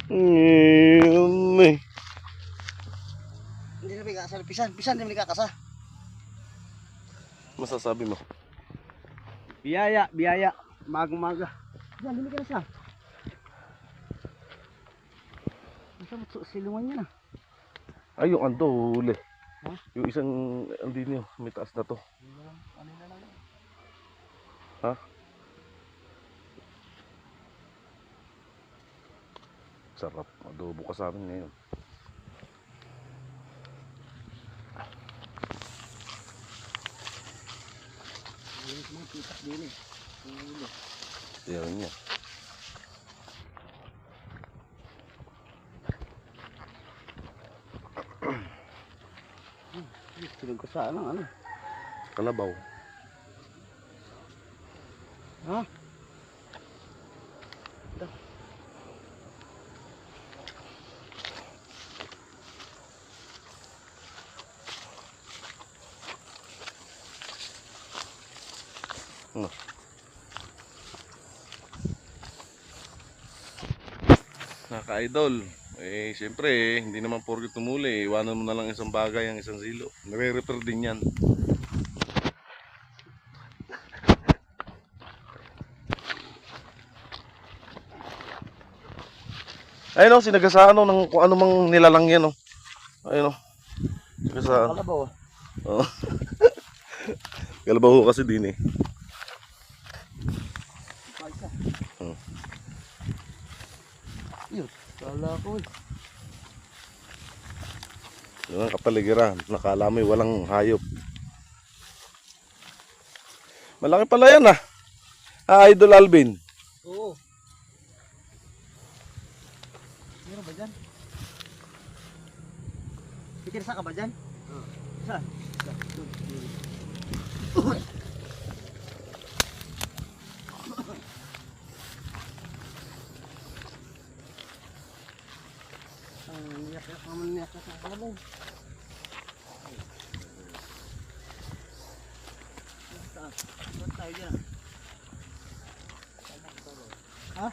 May. Hindi na may kakasa. Pisan hindi may kakasa. Masasabi mo? Biyaya. Maga. Yan, hindi ka na siya. Silungan niya na. Ay, yung ando, huli. Ha? Yung isang, hindi niyo, may taas na to. Ano na lang. Ha? Sarap. Adobo ka sa amin ngayon. Mga pitak din eh. Yan niya. Silog ko sa ano. Kalabaw. Ha? No. Naka-idol. Siyempre, hindi naman porket tumuli. Iwanan mo na lang isang bagay ang isang silo. Nare-repair din yan. Ayun o, sinagasaan o ng kung ano mang nilalang yan o. Ayun o. Sinagasaan. Kalabaw. Oo. Kalabaw kasi din eh. Paisa. Hmm. Yun. Kala ko eh. Yun ang kapaligiran. Nakala mo walang hayop. Malaki pala yan ah. Idol Alvin. Oo. Meron ba dyan? Pikirsa ka ba dyan? Oo. Saan? Niyak ka sa kalabaw. Saan tayo dyan? Ha?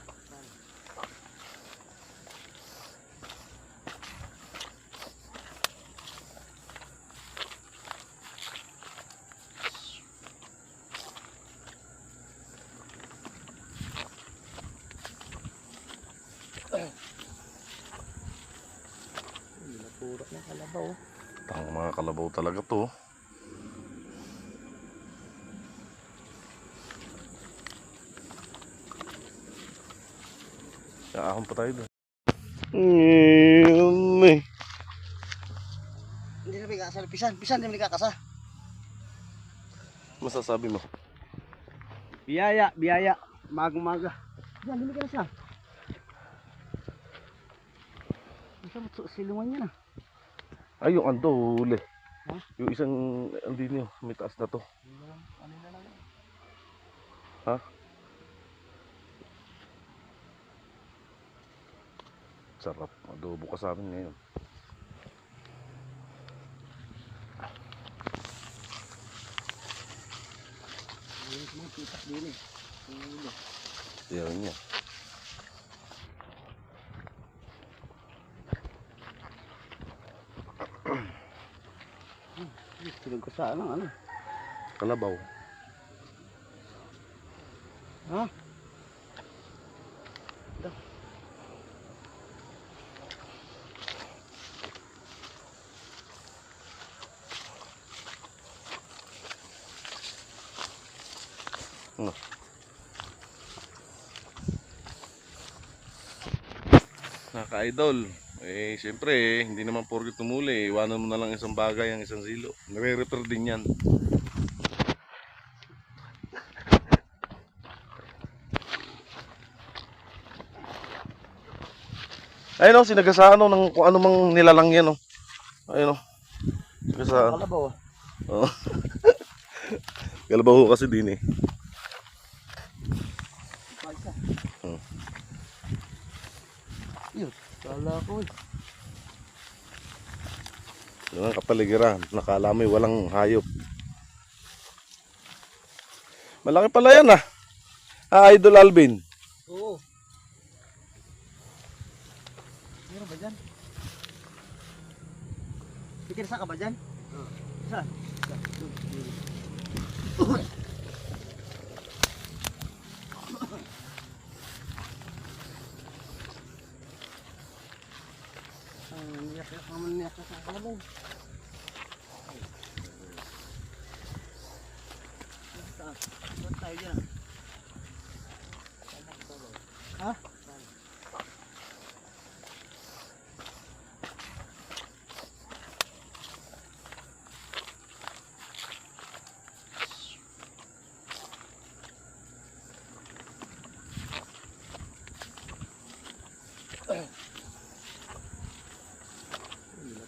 Purok na kalabaw. Tang mga kalabaw talaga to. Ahon pa tayo doon. May. Hindi na may kakasa. Pisan hindi may kakasa. Masasabi mo? Biyaya. Maga. Yan, hindi ka na siya. Silungan niya na. Ay, yung ando, huli. Ha? Yung isang, hindi niyo, may taas na to. Ano na lang. Ha? Sarap. Adobo ka sa amin ngayon. Mga pitak din eh. Yan niya. Silog ko sa ano. Kalabaw. Ha? No. Naka-idol. Siyempre, hindi naman porket tumuli. Iwanan mo na lang isang bagay ang isang silo. Nare-repair din yan. Ayun o, sinagasaan o ng kung ano mang nilalang yan o. Ayun o. Sinagasaan. Kalabaw. Oo. Kalabaw kasi din eh. Paisa. Hmm. Yun. Kala ko eh. Yun ang kapaligiran. Nakala mo walang hayop. Malaki pala yan ah. Idol Alvin. Oo. Meron ba dyan? Pikirsa ka ba dyan? Oo. Saan? Niyak naman niyak sa kalabong. Saan tayo dyan? Ha?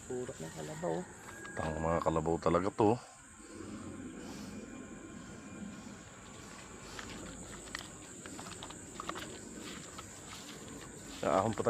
Puro ng kalabaw. Tang mga kalabaw talaga to. Ahon pa tayo.